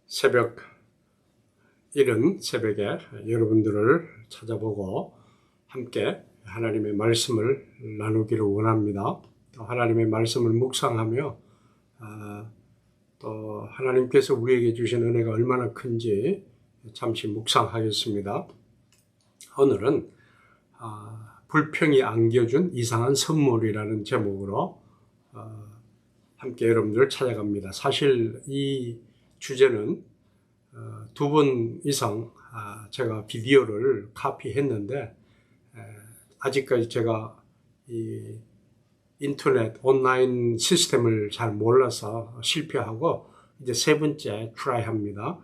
새벽, 이른 새벽에 여러분들을 찾아보고 함께 하나님의 말씀을 나누기를 원합니다. 또 하나님의 말씀을 묵상하며 또 하나님께서 우리에게 주신 은혜가 얼마나 큰지 잠시 묵상하겠습니다. 오늘은 불평이 안겨준 이상한 선물이라는 제목으로 함께 여러분들을 찾아갑니다. 사실 이 주제는 2번 이상 제가 비디오를 카피했는데 아직까지 제가 이 인터넷 온라인 시스템을 잘 몰라서 실패하고 이제 3번째 트라이 합니다.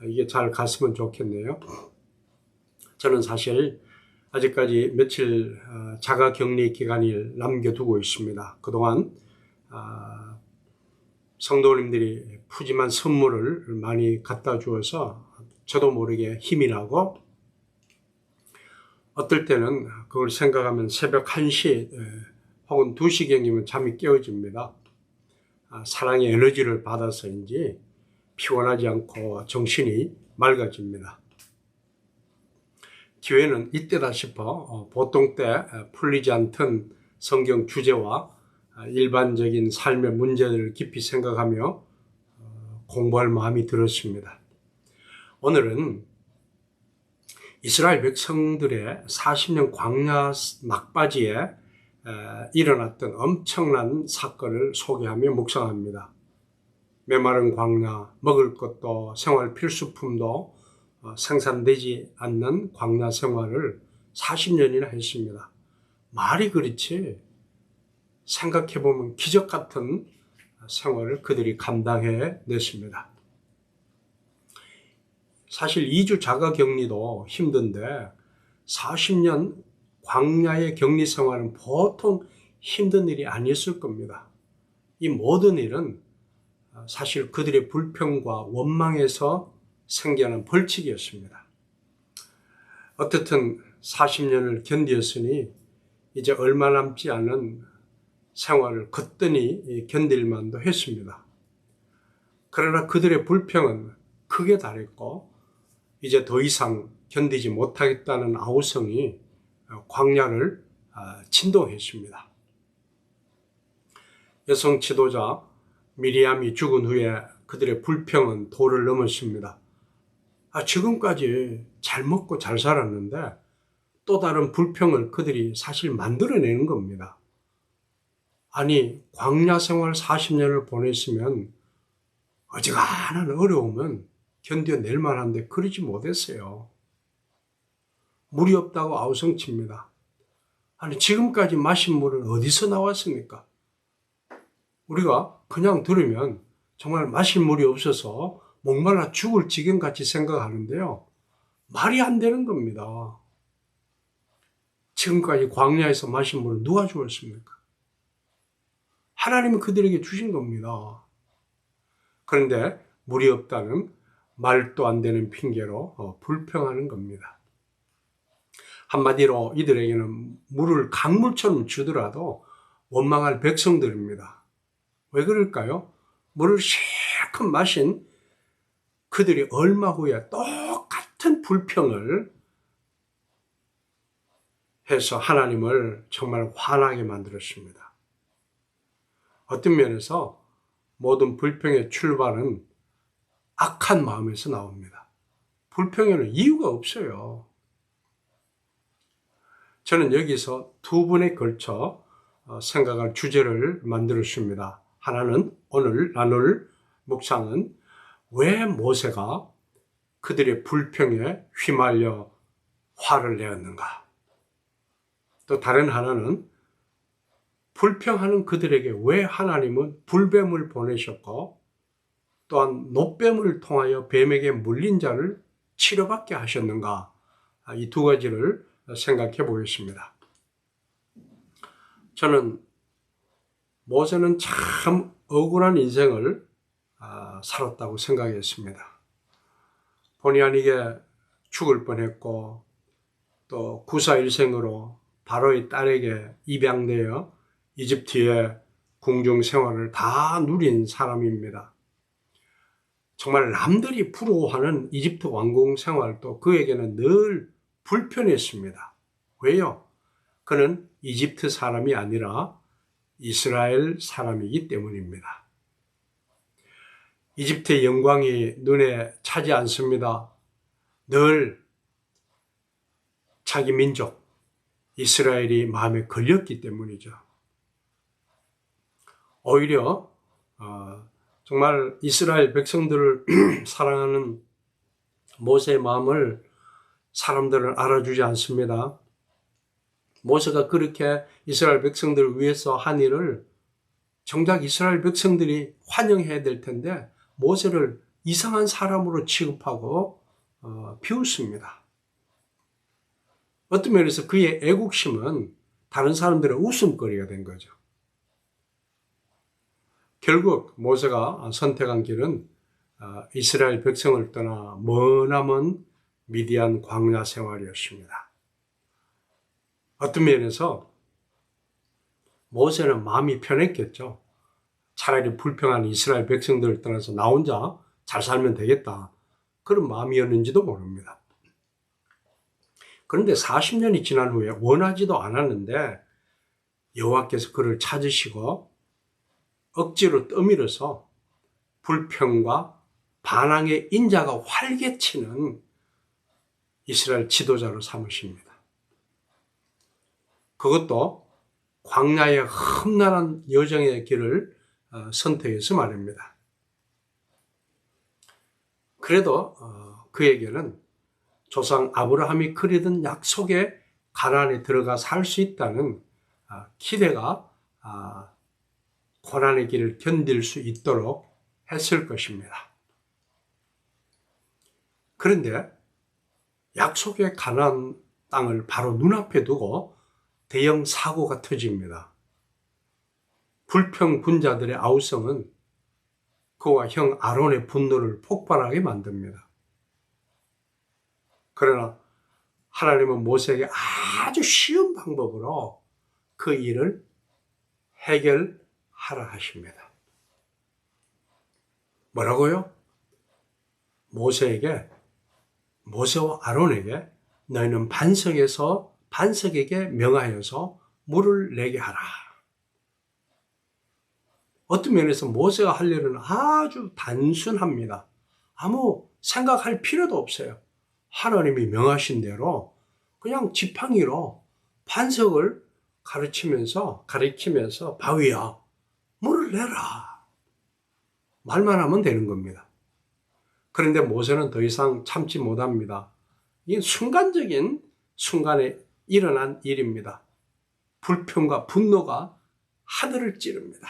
이게 잘 갔으면 좋겠네요. 저는 사실 아직까지 며칠 자가격리 기간을 남겨두고 있습니다. 그동안 성도님들이 푸짐한 선물을 많이 갖다 주어서 저도 모르게 힘이 나고 어떨 때는 그걸 생각하면 새벽 1시 혹은 2시경이면 잠이 깨어집니다. 사랑의 에너지를 받아서인지 피곤하지 않고 정신이 맑아집니다. 기회는 이때다 싶어 보통 때 풀리지 않던 성경 주제와 일반적인 삶의 문제들을 깊이 생각하며 공부할 마음이 들었습니다. 오늘은 이스라엘 백성들의 40년 광야 막바지에 일어났던 엄청난 사건을 소개하며 묵상합니다. 메마른 광야, 먹을 것도 생활 필수품도 생산되지 않는 광야 생활을 40년이나 했습니다. 말이 그렇지 생각해보면 기적 같은 생활을 그들이 감당해 냈습니다. 사실 2주 자가격리도 힘든데 40년 광야의 격리 생활은 보통 힘든 일이 아니었을 겁니다. 이 모든 일은 사실 그들의 불평과 원망에서 생겨난 벌칙이었습니다. 어떻든 40년을 견디었으니 이제 얼마 남지 않은 생활을 거뜬히 견딜만도 했습니다. 그러나 그들의 불평은 크게 달했고 이제 더 이상 견디지 못하겠다는 아우성이 광야를 진동했습니다. 여성 지도자 미리암이 죽은 후에 그들의 불평은 도를 넘었습니다. 지금까지 잘 먹고 잘 살았는데 또 다른 불평을 그들이 사실 만들어내는 겁니다. 아니, 광야 생활 40년을 보냈으면 어지간한 어려움은 견뎌낼 만한데 그러지 못했어요. 물이 없다고 아우성칩니다. 아니, 지금까지 마신 물은 어디서 나왔습니까? 우리가 그냥 들으면 정말 마실 물이 없어서 목말라 죽을 지경같이 생각하는데요. 말이 안 되는 겁니다. 지금까지 광야에서 마신 물을 누가 주었습니까? 하나님은 그들에게 주신 겁니다. 그런데 물이 없다는 말도 안 되는 핑계로 불평하는 겁니다. 한마디로 이들에게는 물을 강물처럼 주더라도 원망할 백성들입니다. 왜 그럴까요? 물을 실컷 마신 그들이 얼마 후에 똑같은 불평을 해서 하나님을 정말 화나게 만들었습니다. 어떤 면에서 모든 불평의 출발은 악한 마음에서 나옵니다. 불평에는 이유가 없어요. 저는 여기서 2번에 걸쳐 생각할 주제를 만들었습니다. 하나는 오늘 나눌 묵상은 왜 모세가 그들의 불평에 휘말려 화를 내었는가? 또 다른 하나는 불평하는 그들에게 왜 하나님은 불뱀을 보내셨고 또한 놋뱀을 통하여 뱀에게 물린 자를 치료받게 하셨는가? 이 2가지를 생각해 보겠습니다. 저는 모세는 참 억울한 인생을 살았다고 생각했습니다. 본의 아니게 죽을 뻔했고 또 구사일생으로 바로의 딸에게 입양되어 이집트의 궁중 생활을 다 누린 사람입니다. 정말 남들이 부러워하는 이집트 왕궁 생활도 그에게는 늘 불편했습니다. 왜요? 그는 이집트 사람이 아니라 이스라엘 사람이기 때문입니다. 이집트의 영광이 눈에 차지 않습니다. 늘 자기 민족, 이스라엘이 마음에 걸렸기 때문이죠. 오히려 정말 이스라엘 백성들을 사랑하는 모세의 마음을 사람들은 알아주지 않습니다. 모세가 그렇게 이스라엘 백성들을 위해서 한 일을 정작 이스라엘 백성들이 환영해야 될 텐데 모세를 이상한 사람으로 취급하고 비웃습니다. 어떤 면에서 그의 애국심은 다른 사람들의 웃음거리가 된 거죠. 결국 모세가 선택한 길은 이스라엘 백성을 떠나 머나먼 미디안 광야 생활이었습니다. 어떤 면에서 모세는 마음이 편했겠죠. 차라리 불평한 이스라엘 백성들을 떠나서 나 혼자 잘 살면 되겠다. 그런 마음이었는지도 모릅니다. 그런데 40년이 지난 후에 원하지도 않았는데 여호와께서 그를 찾으시고 억지로 떠밀어서 불평과 반항의 인자가 활개치는 이스라엘 지도자로 삼으십니다. 그것도 광야의 험난한 여정의 길을 선택해서 말입니다. 그래도 그에게는 조상 아브라함이 그리던 약속의 가나안에 들어가 살 수 있다는 기대가 고난의 길을 견딜 수 있도록 했을 것입니다. 그런데 약속의 가나안 땅을 바로 눈앞에 두고 대형 사고가 터집니다. 불평분자들의 아우성은 그와 형 아론의 분노를 폭발하게 만듭니다. 그러나 하나님은 모세에게 아주 쉬운 방법으로 그 일을 해결하라 하십니다. 뭐라고요? 모세와 아론에게 너희는 반석에게 명하여서 물을 내게 하라. 어떤 면에서 모세가 할 일은 아주 단순합니다. 아무 생각할 필요도 없어요. 하나님이 명하신 대로 그냥 지팡이로 반석을 가리키면서 바위야 물을 내라. 말만 하면 되는 겁니다. 그런데 모세는 더 이상 참지 못합니다. 이게 순간에 일어난 일입니다. 불평과 분노가 하늘을 찌릅니다.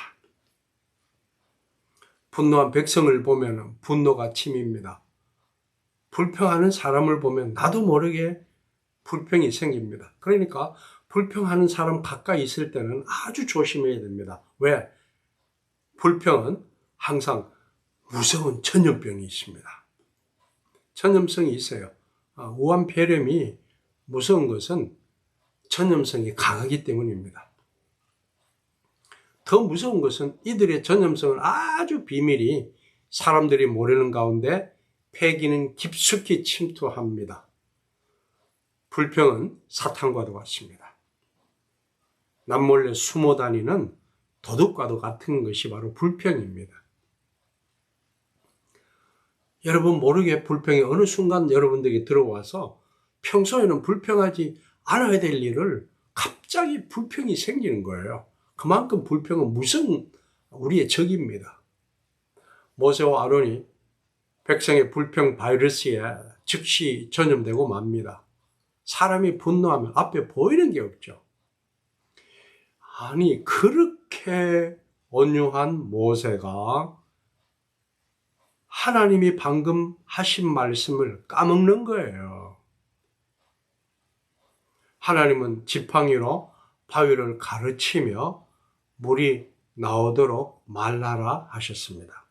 분노한 백성을 보면 분노가 침입니다. 불평하는 사람을 보면 나도 모르게 불평이 생깁니다. 그러니까 불평하는 사람 가까이 있을 때는 아주 조심해야 됩니다. 왜? 불평은 항상 무서운 전염병이 있습니다. 전염성이 있어요. 우환폐렴이 무서운 것은 전염성이 강하기 때문입니다. 더 무서운 것은 이들의 전염성은 아주 비밀이 사람들이 모르는 가운데 폐기는 깊숙이 침투합니다. 불평은 사탄과도 같습니다. 남몰래 숨어 다니는 도둑과도 같은 것이 바로 불평입니다. 여러분 모르게 불평이 어느 순간 여러분들에게 들어와서 평소에는 불평하지 않아야 될 일을 갑자기 불평이 생기는 거예요. 그만큼 불평은 무서운 우리의 적입니다. 모세와 아론이 백성의 불평 바이러스에 즉시 전염되고 맙니다. 사람이 분노하면 앞에 보이는 게 없죠. 아니 그렇게 온유한 모세가 하나님이 방금 하신 말씀을 까먹는 거예요. 하나님은 지팡이로 바위를 가르치며 물이 나오도록 말라라 하셨습니다.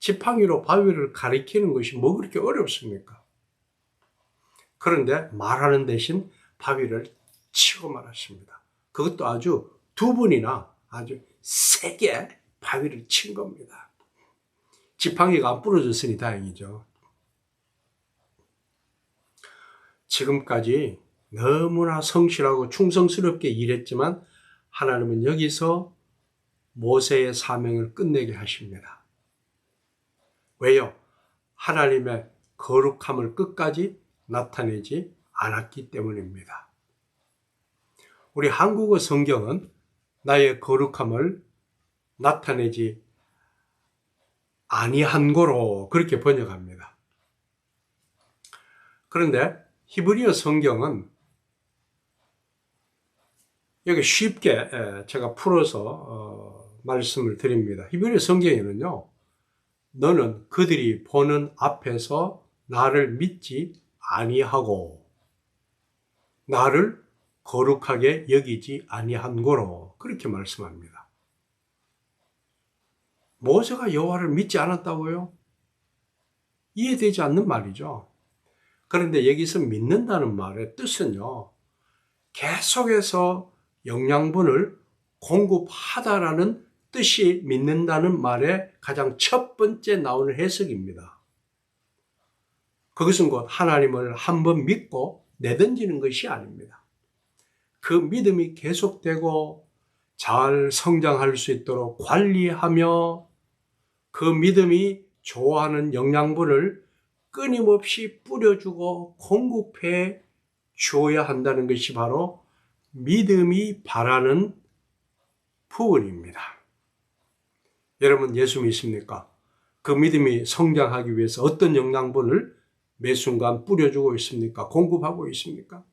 지팡이로 바위를 가리키는 것이 뭐 그렇게 어렵습니까? 그런데 말하는 대신 바위를 치고 말았습니다. 그것도 아주 두 번이나 아주 세게 바위를 친 겁니다. 지팡이가 안 부러졌으니 다행이죠. 지금까지 너무나 성실하고 충성스럽게 일했지만 하나님은 여기서 모세의 사명을 끝내게 하십니다. 왜요? 하나님의 거룩함을 끝까지 나타내지 않았기 때문입니다. 우리 한국어 성경은 나의 거룩함을 나타내지 아니한 거로 그렇게 번역합니다. 그런데 히브리어 성경은 여기 쉽게 제가 풀어서 말씀을 드립니다. 히브리어 성경에는요, 너는 그들이 보는 앞에서 나를 믿지 아니하고 나를 거룩하게 여기지 아니한 거로 그렇게 말씀합니다. 모세가 여호와를 믿지 않았다고요? 이해되지 않는 말이죠. 그런데 여기서 믿는다는 말의 뜻은요, 계속해서 영양분을 공급하다라는 뜻이 믿는다는 말의 가장 첫 번째 나오는 해석입니다. 그것은 곧 하나님을 한번 믿고 내던지는 것이 아닙니다. 그 믿음이 계속되고 잘 성장할 수 있도록 관리하며 그 믿음이 좋아하는 영양분을 끊임없이 뿌려주고 공급해 줘야 한다는 것이 바로 믿음이 바라는 부분입니다. 여러분 예수 믿습니까? 그 믿음이 성장하기 위해서 어떤 영양분을 매 순간 뿌려주고 있습니까? 공급하고 있습니까?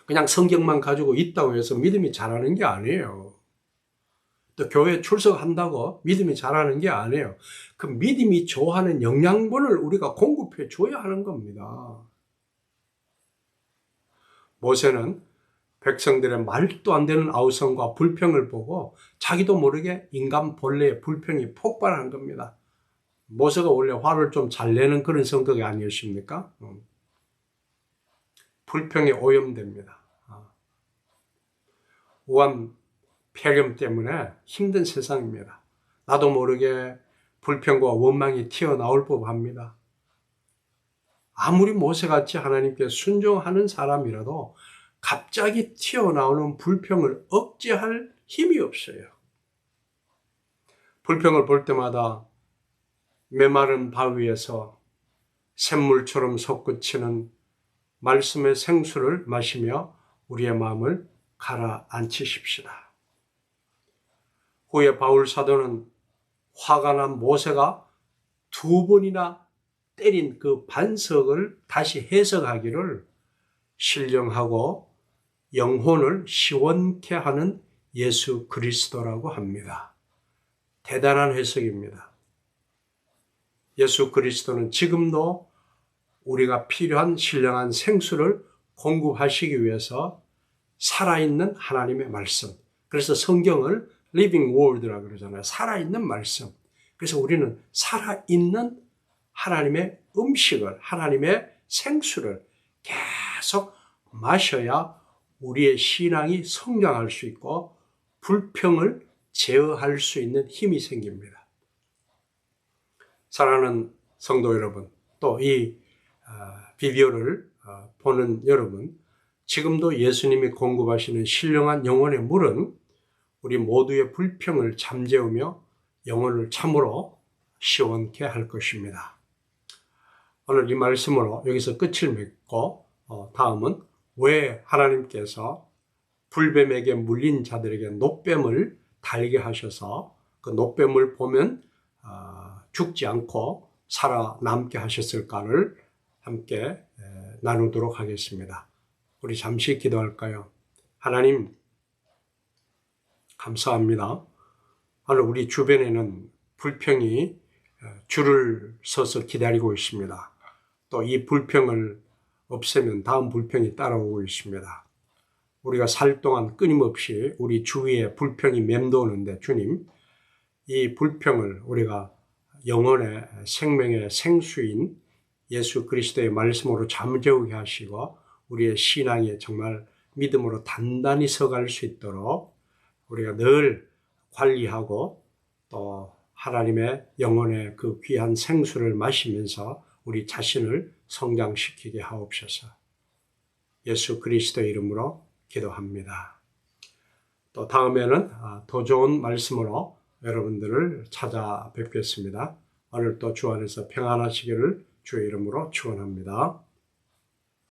그냥 성경만 가지고 있다고 해서 믿음이 자라는 게 아니에요. 또 교회 출석한다고 믿음이 자라는 게 아니에요. 그 믿음이 좋아하는 영양분을 우리가 공급해 줘야 하는 겁니다. 모세는 백성들의 말도 안 되는 아우성과 불평을 보고 자기도 모르게 인간 본래의 불평이 폭발한 겁니다. 모세가 원래 화를 좀 잘 내는 그런 성격이 아니었습니까? 불평에 오염됩니다. 우한 폐렴 때문에 힘든 세상입니다. 나도 모르게 불평과 원망이 튀어나올 법합니다. 아무리 모세같이 하나님께 순종하는 사람이라도 갑자기 튀어나오는 불평을 억제할 힘이 없어요. 불평을 볼 때마다 메마른 바위에서 샘물처럼 솟구치는 말씀의 생수를 마시며 우리의 마음을 가라앉히십시다. 후에 바울 사도는 화가 난 모세가 2번이나 때린 그 반석을 다시 해석하기를 신령하고 영혼을 시원케 하는 예수 그리스도라고 합니다. 대단한 해석입니다. 예수 그리스도는 지금도 우리가 필요한 신령한 생수를 공급하시기 위해서 살아있는 하나님의 말씀. 그래서 성경을 Living Word라고 그러잖아요. 살아있는 말씀. 그래서 우리는 살아있는 하나님의 음식을, 하나님의 생수를 계속 마셔야 우리의 신앙이 성장할 수 있고 불평을 제어할 수 있는 힘이 생깁니다. 사랑하는 성도 여러분, 또 이 비디오를 보는 여러분, 지금도 예수님이 공급하시는 신령한 영혼의 물은 우리 모두의 불평을 잠재우며 영혼을 참으로 시원케 할 것입니다. 오늘 이 말씀으로 여기서 끝을 맺고 다음은 왜 하나님께서 불뱀에게 물린 자들에게 노뱀을 달게 하셔서 그 노뱀을 보면 죽지 않고 살아남게 하셨을까를 함께 나누도록 하겠습니다. 우리 잠시 기도할까요? 하나님 감사합니다. 오늘 우리 주변에는 불평이 줄을 서서 기다리고 있습니다. 또 이 불평을 없애면 다음 불평이 따라오고 있습니다. 우리가 살 동안 끊임없이 우리 주위에 불평이 맴도는데 주님, 이 불평을 우리가 영혼의 생명의 생수인 예수 그리스도의 말씀으로 잠재우게 하시고 우리의 신앙이 정말 믿음으로 단단히 서갈 수 있도록 우리가 늘 관리하고 또 하나님의 영혼의 그 귀한 생수를 마시면서 우리 자신을 성장시키게 하옵소서. 예수 그리스도 이름으로 기도합니다. 또 다음에는 더 좋은 말씀으로 여러분들을 찾아뵙겠습니다. 오늘 또 주 안에서 평안하시기를 주의 이름으로 축원합니다.